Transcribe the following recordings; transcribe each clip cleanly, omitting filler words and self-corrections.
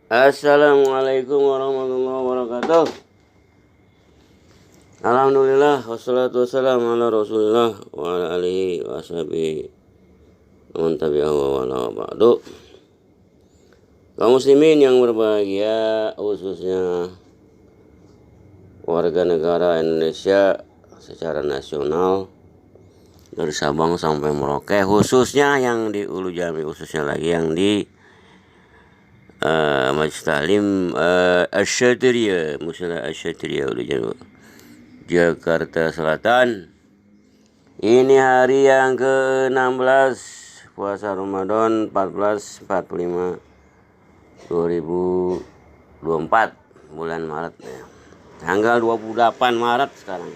Assalamualaikum warahmatullahi wabarakatuh. Alhamdulillah wassalatu wassalamu ala Rasulillah wa ala alihi wa sahbihi wa man tabi'ahu wa wala ba'du. Kaum muslimin yang berbahagia, khususnya warga negara Indonesia secara nasional dari Sabang sampai Merauke, khususnya yang di Ulu Jami, khususnya lagi yang di Majelis Taklim Asy-Syadziliyah, Musala Asy-Syadziliyah Ulu Jami, Jakarta Selatan. Ini hari yang ke-16 puasa Ramadan 1445 2024 bulan Maret ya. Tanggal 28 Maret sekarang.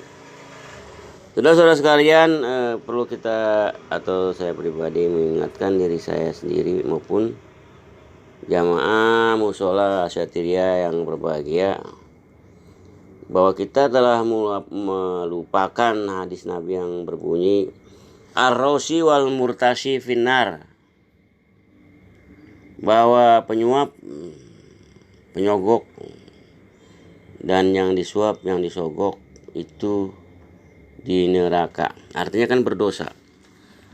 Saudara-saudara sekalian, perlu kita atau saya pribadi mengingatkan diri saya sendiri maupun jamaah mushola Asy-Syadziliyah yang berbahagia bahwa kita telah melupakan hadis Nabi yang berbunyi ar-rosi wal murtasi finnar, bahwa penyuap, penyogok, dan yang disuap, yang disogok itu di neraka. Artinya kan berdosa.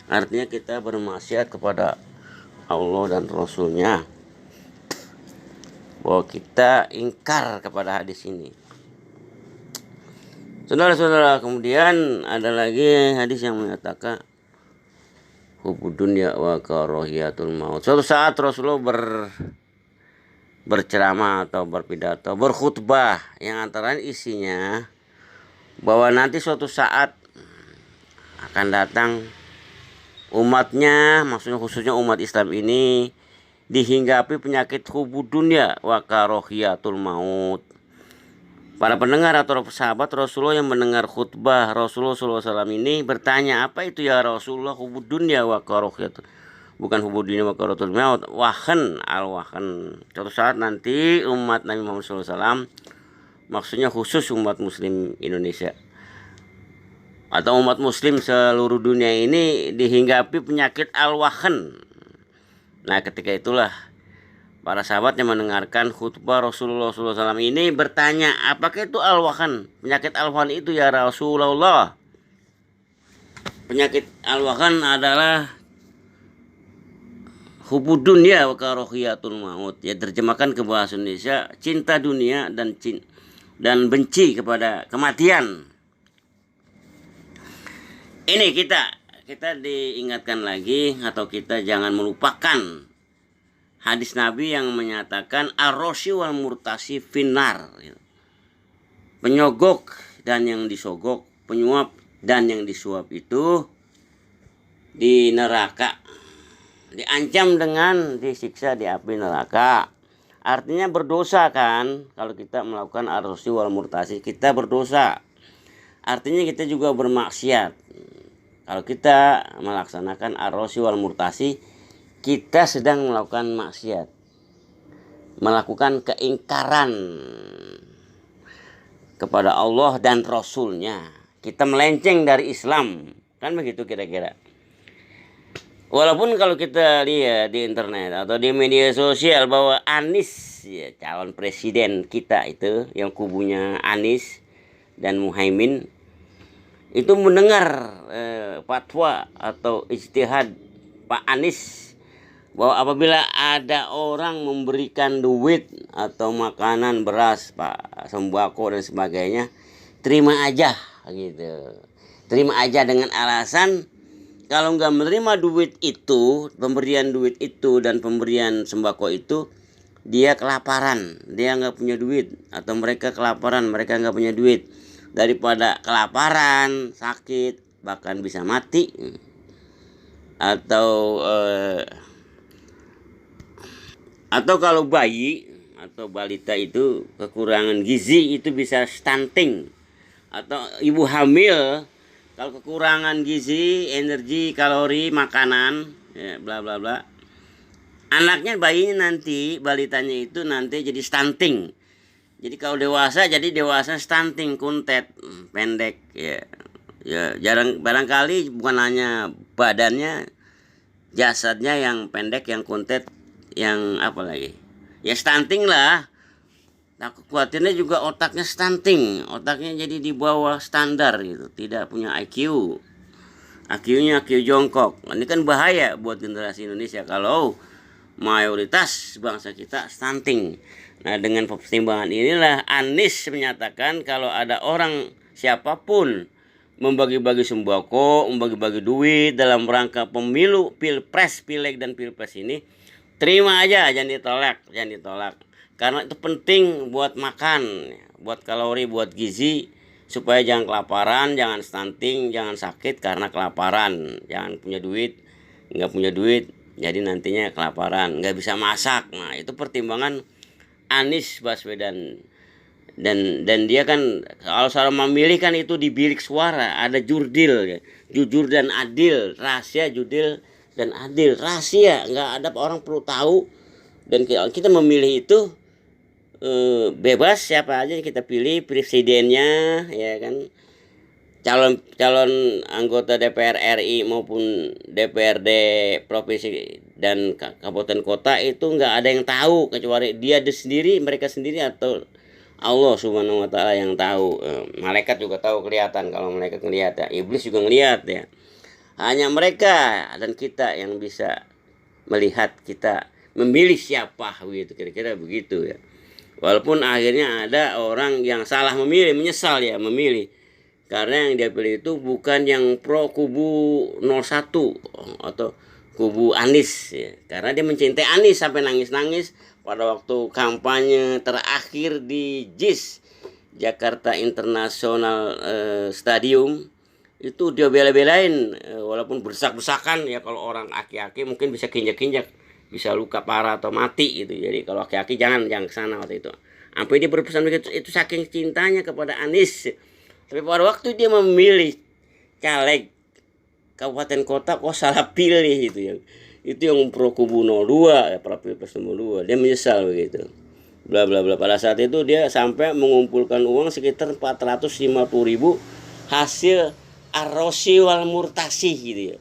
Artinya kita bermaksiat kepada Allah dan Rasulnya, bahwa kita ingkar kepada hadis ini. Saudara-saudara, kemudian ada lagi hadis yang menyatakan hubbud dunya wa karahiyatul maut. Suatu saat Rasulullah berceramah atau berpidato, berkhutbah yang antara isinya bahwa nanti suatu saat akan datang umatnya, maksudnya khususnya umat Islam ini, dihinggapi penyakit hubbud dunya wa karahiyatul maut. Para pendengar atau sahabat Rasulullah yang mendengar khutbah Rasulullah SAW ini bertanya, apa itu ya Rasulullah hubbud dunya wa karahiyatul, bukan hubbud dunya wa karahiyatul maut, wahan al-wahan. Suatu saat nanti umat Nabi Muhammad SAW, maksudnya khusus umat muslim Indonesia atau umat muslim seluruh dunia ini dihinggapi penyakit al-wahan. Nah, ketika itulah para sahabat yang mendengarkan khutbah Rasulullah SAW ini bertanya, apakah itu al-wahan? Penyakit al-wahan itu ya Rasulullah. Penyakit al-wahan adalah hubbud dunya wa karahiyatul maut. Ya, terjemahkan ke bahasa Indonesia, cinta dunia dan benci kepada kematian. Ini kita diingatkan lagi, atau kita jangan melupakan hadis Nabi yang menyatakan ar-rosi wal murtasi finnar, penyogok dan yang disogok, penyuap dan yang disuap itu di neraka, diancam dengan disiksa di api neraka. Artinya berdosa kan, kalau kita melakukan ar-rosi wal murtasi, kita berdosa. Artinya kita juga bermaksiat. Kalau kita melaksanakan ar-rosi wal murtasi, kita sedang melakukan maksiat, melakukan keingkaran kepada Allah dan Rasulnya. Kita melenceng dari Islam, kan begitu kira-kira. Walaupun kalau kita lihat di internet atau di media sosial bahwa Anies, ya, calon presiden kita itu, yang kubunya Anies dan Muhaimin, itu mendengar fatwa atau ijtihad Pak Anies bahwa apabila ada orang memberikan duit atau makanan, beras, Pak, sembako dan sebagainya, terima aja gitu. Terima aja dengan alasan kalau nggak menerima duit itu, pemberian duit itu dan pemberian sembako itu, dia kelaparan, dia nggak punya duit, atau mereka kelaparan, mereka nggak punya duit. Daripada kelaparan, sakit, bahkan bisa mati, atau kalau bayi atau balita itu kekurangan gizi, itu bisa stunting. Atau ibu hamil kalau kekurangan gizi, energi, kalori, makanan, ya, bla bla bla, anaknya, bayinya nanti, balitanya itu nanti jadi stunting. Jadi kalau dewasa, jadi dewasa stunting, kuntet, pendek, ya. Ya, barangkali bukan hanya badannya, jasadnya yang pendek, yang kuntet, yang apa lagi, ya stunting lah. Nah, khawatirnya juga otaknya stunting, otaknya jadi di bawah standar gitu, tidak punya IQ. IQ-nya IQ jongkok. Ini kan bahaya buat generasi Indonesia kalau mayoritas bangsa kita stunting. Nah, dengan pertimbangan inilah Anies menyatakan kalau ada orang siapapun membagi-bagi sembako, membagi-bagi duit dalam rangka pemilu, pilpres, pileg dan pilpres ini, terima aja, jangan ditolak. Karena itu penting buat makan, buat kalori, buat gizi, supaya jangan kelaparan, jangan stunting, jangan sakit karena kelaparan, jangan punya duit, nggak punya duit, jadi nantinya kelaparan, nggak bisa masak. Nah, itu pertimbangan Anies Baswedan. Dan dia kan kalau seorang memilih kan itu di bilik suara, ada jurdil ya, jujur dan adil, rahasia, jurdil dan adil, rahasia, nggak ada orang perlu tahu. Dan kita memilih itu bebas, siapa aja kita pilih presidennya, ya kan, calon anggota DPR RI maupun DPRD provinsi dan kabupaten kota itu nggak ada yang tahu kecuali dia sendiri, mereka sendiri, atau Allah Subhanahu wa taala yang tahu. Malaikat juga tahu, kelihatan, kalau malaikat ngelihat ya, iblis juga ngelihat ya. Hanya mereka dan kita yang bisa melihat, kita memilih siapa gitu, kira-kira begitu ya. Walaupun akhirnya ada orang yang salah memilih, menyesal ya memilih, karena yang dia pilih itu bukan yang pro kubu 01 atau kubu Anies ya. Karena dia mencintai Anies sampai nangis-nangis pada waktu kampanye terakhir di JIS, Jakarta International Stadium. Itu dia bela-belain, walaupun berdesak-desakan ya, kalau orang aki-aki mungkin bisa kinjak-kinjak, bisa luka parah atau mati gitu. Jadi kalau aki-aki jangan kesana waktu itu. Sampai dia berpesan begitu, itu saking cintanya kepada Anies. Tapi pada waktu dia memilih caleg kabupaten kota kok salah pilih gitu ya. Itu yang pro kubu 02 ya, para pilpres 02. Dia menyesal begitu. Bla bla bla. Pada saat itu dia sampai mengumpulkan uang sekitar 450.000 hasil arrosi wal murtasi gitu ya.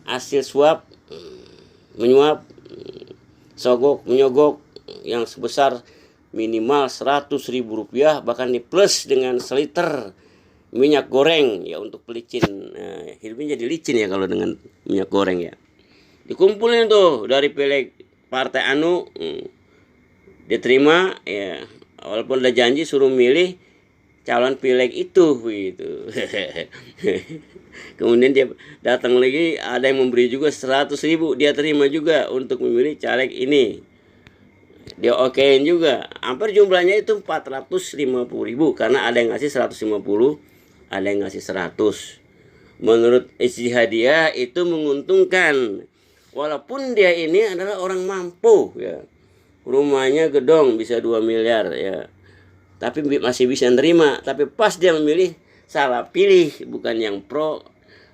Hasil suap, menyuap, sogok, menyogok yang sebesar minimal 100.000 rupiah, bahkan di plus dengan seliter minyak goreng ya untuk pelicin. Hidupnya jadi licin ya kalau dengan minyak goreng ya. Dikumpulin tuh dari pileg partai anu, diterima ya, walaupun udah janji suruh milih calon pileg itu gitu. Kemudian dia datang lagi, ada yang memberi juga 100.000, dia terima juga untuk memilih caleg ini. Dia okein juga, hampir jumlahnya itu 450.000, karena ada yang ngasih 150, ada yang ngasih 100. Menurut ijtihadiyah itu menguntungkan, walaupun dia ini adalah orang mampu ya, rumahnya gedong bisa 2 miliar ya, tapi masih bisa nerima. Tapi pas dia memilih salah pilih, bukan yang pro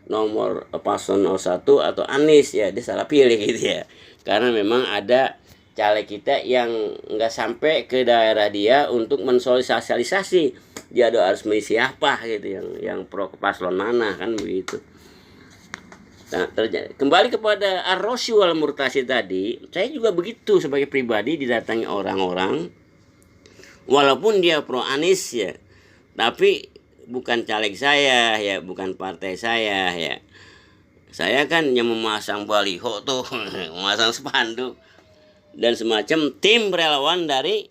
nomor paslon 01 atau Anies ya, dia salah pilih gitu ya. Karena memang ada caleg kita yang nggak sampai ke daerah dia untuk mensosialisasi dia harus milih siapa gitu, yang pro ke paslon mana, kan begitu. Nah, kembali kepada arrosi wal murtasi tadi, saya juga begitu sebagai pribadi, didatangi orang-orang walaupun dia pro Anies ya, tapi bukan caleg saya ya, bukan partai saya ya. Saya kan yang memasang baliho tuh, memasang spanduk dan semacam tim relawan dari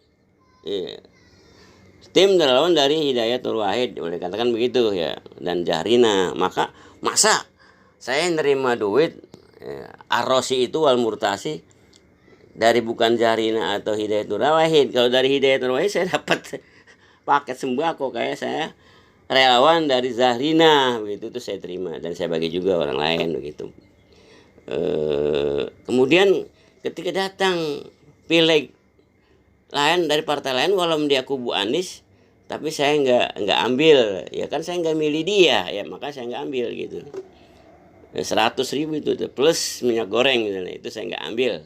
Hidayatul Wahid, boleh katakan begitu ya, dan Jahrina. Maka masa saya nerima duit arrosi itu wal murtasi dari bukan Jahrina atau Hidayatul Wahid? Kalau dari Hidayatul Wahid saya dapat paket sembako, kayak saya relawan dari Zahrina begitu, itu saya terima dan saya bagi juga orang lain begitu. Kemudian ketika datang pileg lain dari partai lain, walaupun dia kubu Anies, tapi saya nggak ambil ya, kan saya nggak milih dia ya, maka saya nggak ambil gitu. 100.000 itu plus minyak goreng gitu, itu saya nggak ambil.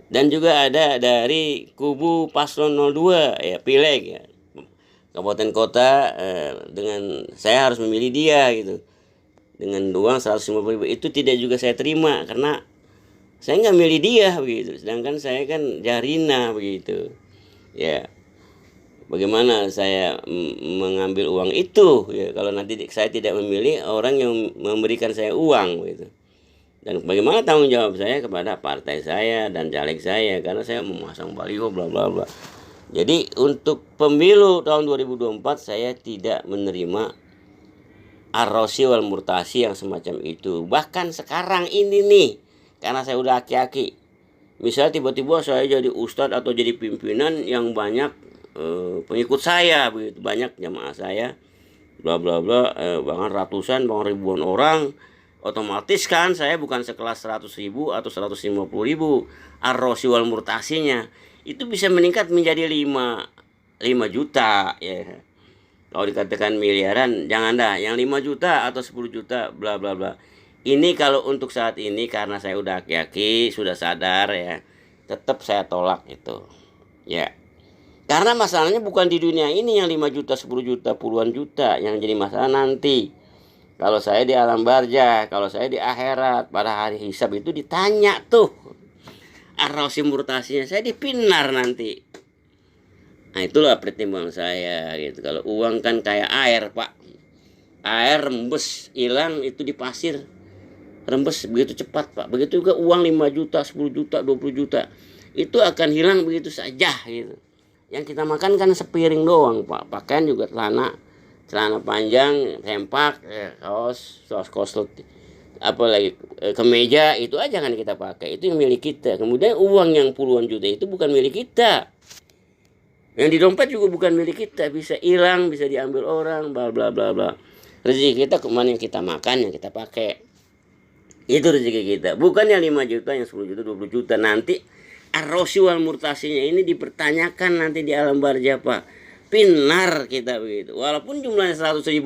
Dan juga ada dari kubu paslon 02 ya, pileg ya, kabupaten kota, dengan saya harus memilih dia gitu dengan uang 150.000, itu tidak juga saya terima, karena Saya nggak milih dia begitu, sedangkan saya kan Jarina begitu. Ya, bagaimana saya mengambil uang itu ya kalau nanti saya tidak memilih orang yang memberikan saya uang gitu. Dan bagaimana tanggung jawab saya kepada partai saya dan caleg saya karena saya memasang baliho bla bla bla. Jadi untuk pemilu tahun 2024 saya tidak menerima arrosi wal murtasi yang semacam itu. Bahkan sekarang ini nih, karena saya udah aki-aki, misalnya tiba-tiba saya jadi ustadz atau jadi pimpinan yang banyak pengikut saya begitu, banyak jamaah saya bla bla bla, bahkan ratusan bahkan ribuan orang, otomatis kan saya bukan sekelas 100.000 atau 150.000 arrosi wal murtasinya itu bisa meningkat menjadi 5 juta ya. Kalau dikatakan miliaran jangan dah, yang 5 juta atau 10 juta bla bla bla. Ini kalau untuk saat ini karena saya udah aki-aki, sudah sadar ya, tetap saya tolak itu. Ya. Karena masalahnya bukan di dunia ini yang 5 juta, 10 juta, puluhan juta yang jadi masalah nanti. Kalau saya di alam barzah, kalau saya di akhirat, pada hari hisab itu ditanya tuh arrosi murtasinya, saya dipinar nanti. Nah itulah pertimbangan saya gitu. Kalau uang kan kayak air pak, air rembes hilang itu di pasir, rembes begitu cepat pak. Begitu juga uang 5 juta, 10 juta, 20 juta itu akan hilang begitu saja gitu. Yang kita makan kan sepiring doang pak. Pakaian juga celana panjang, sempak, kaos apalagi kemeja itu aja kan kita pakai, itu yang milik kita. Kemudian uang yang puluhan juta itu bukan milik kita, yang di dompet juga bukan milik kita, bisa hilang, bisa diambil orang, bla bla bla bla. Rezeki kita kemana, yang kita makan, yang kita pakai, itu rezeki kita, bukan yang 5 juta, yang 10 juta, 20 juta. Nanti arrosi wal murtasinya ini dipertanyakan nanti di alam barzah pak, pinar kita begitu. Walaupun jumlahnya 100.000,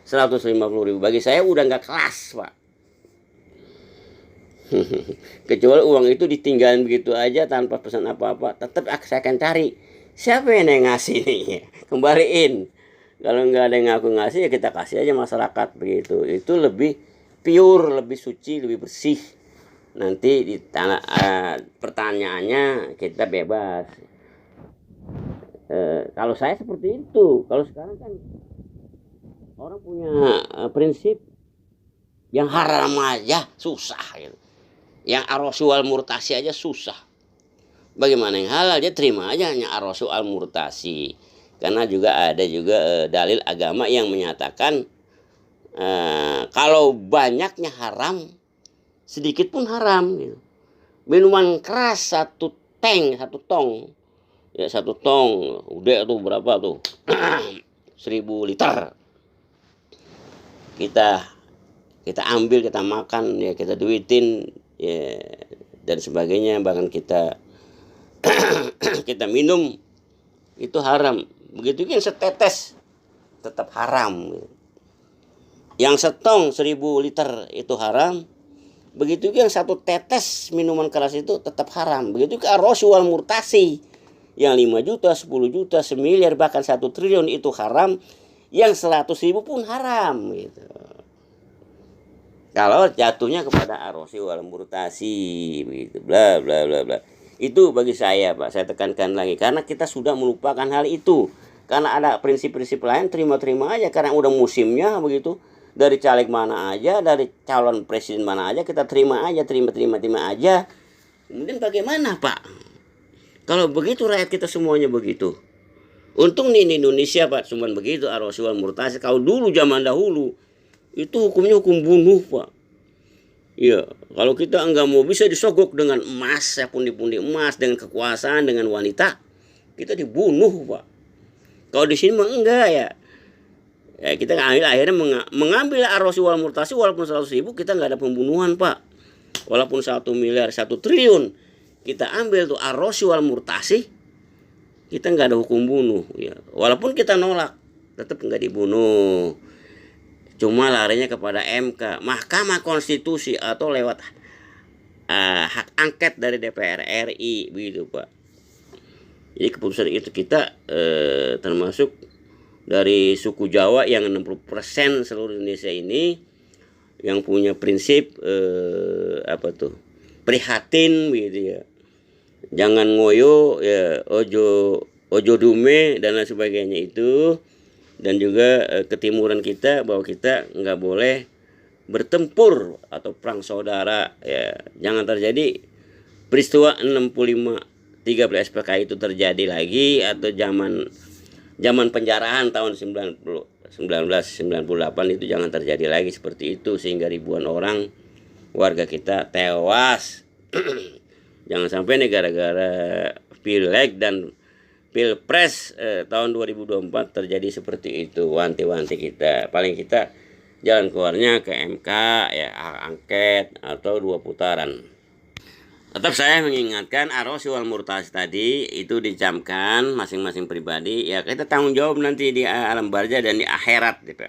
150.000, bagi saya udah nggak kelas pak. Kecuali uang itu ditinggalin begitu aja tanpa pesan apa-apa, tetap saya akan cari siapa yang ngasih nih, kembaliin. Kalau nggak ada yang ngaku ngasih ya kita kasih aja masyarakat begitu. Itu lebih pure, lebih suci, lebih bersih. Nanti di pertanyaannya kita bebas. Kalau saya seperti itu. Kalau sekarang kan orang punya prinsip yang haram aja susah gitu. Yang arrosi wal murtasi aja susah. Bagaimana yang halal, dia terima aja hanya arrosi wal murtasi. Karena juga ada juga dalil agama yang menyatakan kalau banyaknya haram, sedikit pun haram gitu. Minuman keras satu tong ya, satu tong udah tuh berapa tuh 1000 liter kita ambil, kita makan ya, kita duitin ya, dan sebagainya, bahkan kita kita minum itu haram. Begitu yang setetes tetap haram. Yang setong 1000 liter itu haram. Begitu yang satu tetes minuman keras itu tetap haram. Begitu ke arrosi wal murtasi, yang 5 juta, 10 juta, semiliar, bahkan 1 triliun itu haram. Yang 100.000 pun haram gitu. Kalau jatuhnya kepada arrosi wal murtasi begitu, bla bla bla bla. Itu bagi saya pak, saya tekankan lagi, karena kita sudah melupakan hal itu. Karena ada prinsip-prinsip lain, terima-terima aja karena udah musimnya begitu. Dari caleg mana aja, dari calon presiden mana aja, kita terima aja, terima aja. Kemudian bagaimana pak? Kalau begitu rakyat kita semuanya begitu. Untung nih di Indonesia pak, cuman begitu arrosi wal murtasi. Kalau dulu zaman dahulu itu hukumnya hukum bunuh pak. Iya, kalau kita enggak mau bisa disogok dengan emas, ya pundi-pundi emas, dengan kekuasaan, dengan wanita, kita dibunuh pak. Kalau di sini mah enggak ya. Ya kita akhirnya mengambil arrosi wal murtasi, walaupun 100.000 kita nggak ada pembunuhan pak. Walaupun 1 miliar, 1 triliun kita ambil tuh arrosi wal murtasi, kita nggak ada hukum bunuh ya. Walaupun kita nolak, tetap nggak dibunuh. Cuma larinya kepada MK, Mahkamah Konstitusi, atau lewat hak angket dari DPR RI begitu pak. Jadi keputusan itu kita termasuk dari suku Jawa yang 60% seluruh Indonesia ini yang punya prinsip prihatin gitu ya. Jangan ngoyo ya, ojo dume dan lain sebagainya itu. Dan juga ketimuran kita bahwa kita nggak boleh bertempur atau perang saudara ya. Jangan terjadi peristiwa 65 13 PKI itu terjadi lagi, atau zaman penjarahan tahun 1998 itu jangan terjadi lagi seperti itu sehingga ribuan orang warga kita tewas. Jangan sampai nih gara-gara pileg dan pilpres tahun 2024 terjadi seperti itu. Wanti-wanti kita, paling kita jalan keluarnya ke MK ya, hak angket atau 2 putaran. Tetap saya mengingatkan arosi wal murtasi tadi itu dicamkan masing-masing pribadi ya, kita tanggung jawab nanti di alam barzah dan di akhirat gitu.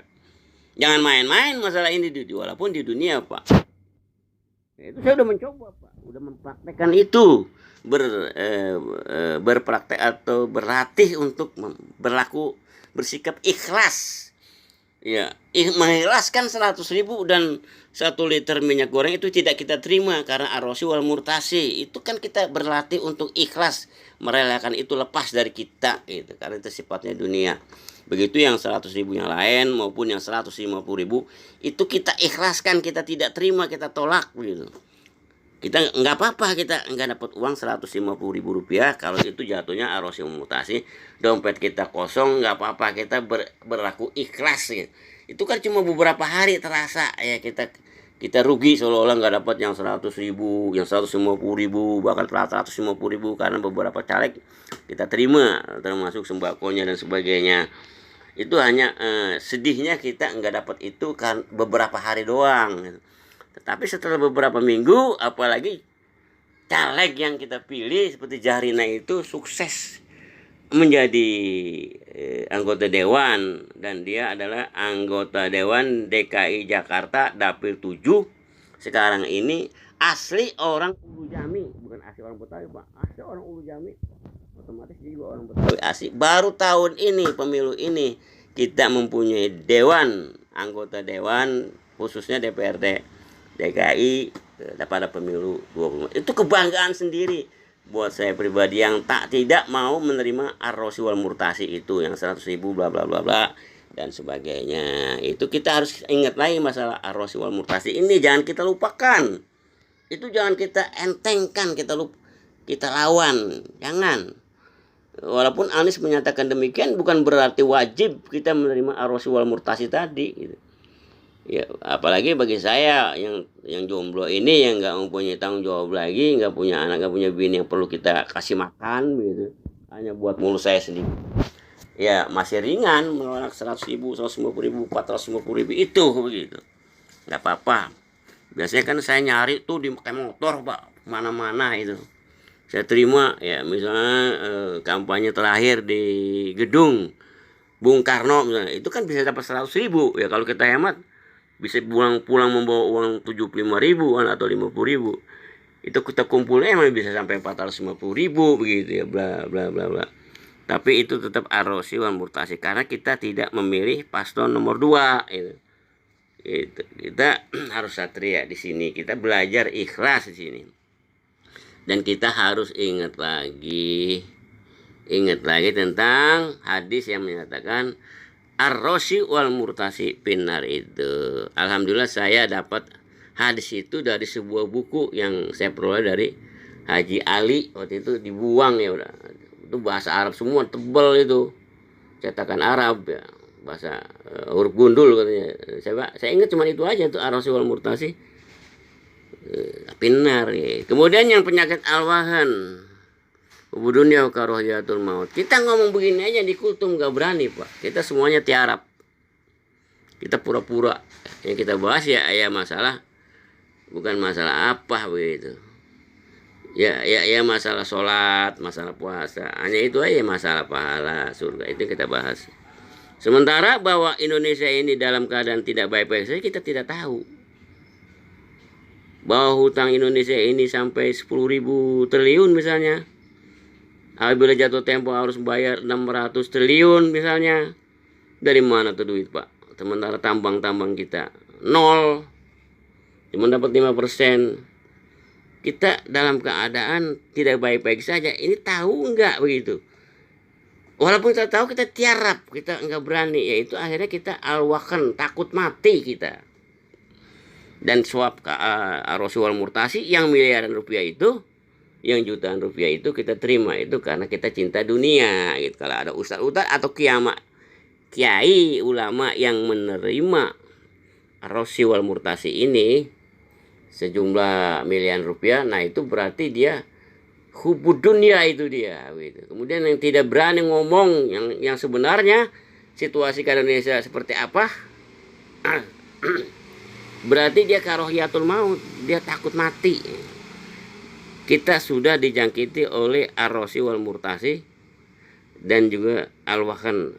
Jangan main-main masalah ini walaupun di dunia Pak. Itu saya udah mencoba Pak, udah mempraktekkan itu, berpraktek atau berlatih untuk berlaku bersikap ikhlas. Ya, mengikhlaskan 100.000 dan 1 liter minyak goreng itu tidak kita terima karena arosi wal murtasi. Itu kan kita berlatih untuk ikhlas, merelakan itu lepas dari kita gitu, karena itu sifatnya dunia. Begitu yang 100.000 yang lain maupun yang 150.000 itu kita ikhlaskan, kita tidak terima, kita tolak gitu. Kita nggak apa-apa, kita nggak dapat uang 150.000 rupiah, kalau itu jatuhnya arosi mutasi, dompet kita kosong, nggak apa-apa, kita berlaku ikhlas gitu. Itu kan cuma beberapa hari terasa ya, kita rugi seolah-olah nggak dapat yang 100.000, yang 150.000, bahkan 150.000 karena beberapa caleg kita terima, termasuk sembakonya dan sebagainya. Itu hanya sedihnya kita nggak dapat itu kan beberapa hari doang gitu. Tetapi setelah beberapa minggu, apalagi caleg yang kita pilih seperti Jahrina itu sukses menjadi anggota dewan, dan dia adalah anggota dewan DKI Jakarta Dapil 7. Sekarang ini asli orang Ulu Jami, bukan asli orang Betawi Pak, asli orang Ulu Jami, otomatis juga orang Betawi asli. Baru tahun ini, pemilu ini, kita mempunyai dewan, anggota dewan khususnya DPRD DKI pada pemilu 20. Itu kebanggaan sendiri buat saya pribadi yang tidak mau menerima arosi wal murtasi itu, yang 100.000 bla bla bla bla dan sebagainya. Itu kita harus ingat lagi masalah arosi wal murtasi ini, jangan kita lupakan. Itu jangan kita entengkan, kita lawan, jangan. Walaupun Anies menyatakan demikian, bukan berarti wajib kita menerima arosi wal murtasi tadi gitu. Ya, apalagi bagi saya yang jomblo ini, yang nggak mempunyai tanggung jawab lagi, nggak punya anak, nggak punya bini yang perlu kita kasih makan gitu, hanya buat mulut saya sendiri. Ya masih ringan menolak 100.000, 150.000, 450.000 itu begitu, nggak apa-apa. Biasanya kan saya nyari tuh di pakai motor Pak, mana-mana itu saya terima ya. Misalnya kampanye terakhir di gedung Bung Karno misalnya, itu kan bisa dapat 100.000 ya, kalau kita hemat bisa pulang membawa uang 75.000 atau 50.000. Itu kita kumpulnya emang bisa sampai 450.000 begitu ya, bla bla bla bla. Tapi itu tetap arosi wal murtasi karena kita tidak memilih paslon nomor 2 itu. Kita harus satria di sini, kita belajar ikhlas di sini. Dan kita harus ingat lagi tentang hadis yang menyatakan ar-rosi wal murtasi pinar itu. Alhamdulillah saya dapat hadis itu dari sebuah buku yang saya peroleh dari Haji Ali. Waktu itu dibuang ya udah. Itu bahasa Arab semua, tebal itu. Cetakan Arab ya. Bahasa huruf gundul katanya. Saya ingat cuma itu aja tuh, ar-rosi wal murtasi pinar ya. Kemudian yang penyakit al-wahan, dunia karohiyatul maut. Kita ngomong begini aja di kultum gak berani Pak. Kita semuanya tiarap. Kita pura-pura. Yang kita bahas ya masalah, bukan masalah apa begitu. Ya masalah sholat, masalah puasa. Hanya itu aja, masalah pahala surga itu kita bahas. Sementara bahwa Indonesia ini dalam keadaan tidak baik-baik saja kita tidak tahu. Bahwa hutang Indonesia ini sampai 10.000 triliun misalnya. Apabila jatuh tempo harus bayar 600 triliun misalnya. Dari mana tuh duit Pak? Sementara tambang-tambang kita nol, cuma dapat 5%. kita dalam keadaan tidak baik-baik saja. Ini tahu enggak begitu? Walaupun kita tahu, kita tiarap, kita enggak berani, yaitu akhirnya kita alwakan, takut mati kita. Dan suap arosi wal murtasi yang miliaran rupiah itu, yang jutaan rupiah itu kita terima itu karena kita cinta dunia gitu. Kalau ada ustaz-ustaz atau kiai ulama yang menerima arosi wal murtasi ini sejumlah miliaran rupiah, nah itu berarti dia hubud dunia itu dia gitu. Kemudian yang tidak berani ngomong yang sebenarnya situasi ke Indonesia seperti apa, berarti dia karohiyatul maut, dia takut mati. Kita sudah dijangkiti oleh arosi wal murtasi dan juga alwahan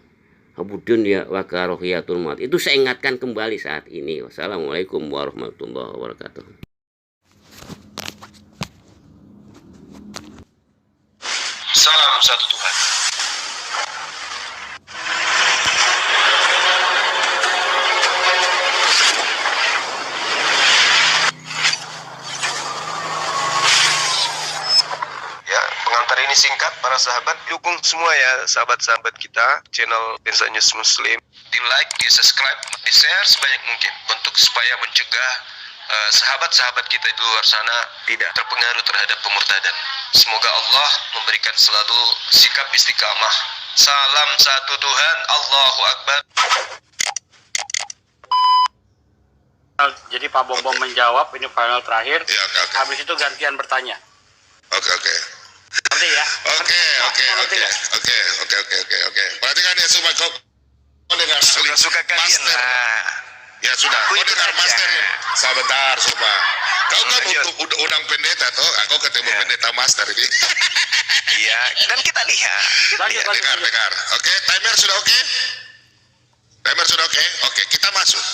hubud dunia wa karohiyatul maut. Itu saya ingatkan kembali saat ini. Wassalamualaikum warahmatullahi wabarakatuh. Salam satu Tuhan. Ya, pengantar ini singkat para sahabat. Dukung semua ya sahabat-sahabat kita channel Lensa News Muslim. Di like, di subscribe, di share sebanyak mungkin untuk supaya mencegah sahabat-sahabat kita di luar sana tidak terpengaruh terhadap pemurtadan. Semoga Allah memberikan selalu sikap istiqamah. Salam satu Tuhan, Allahu Akbar. Jadi Pak Bom menjawab, ini final terakhir. Ya, oke. Habis itu gantian bertanya. Oke. Ngerti ya? Oke. Perhatikan ya semua, kau dengar Suka-suka kalian master. lah. Ya sudah, kau ikut dengar aja. master ya. Sebentar, coba. Kau kan Lanjut. undang pendeta toh? Aku ketemu Ya. pendeta master ini. Iya, dan kita lihat. Lanjut. Dengar. Oke, timer sudah oke? Timer sudah oke? Oke, kita masuk.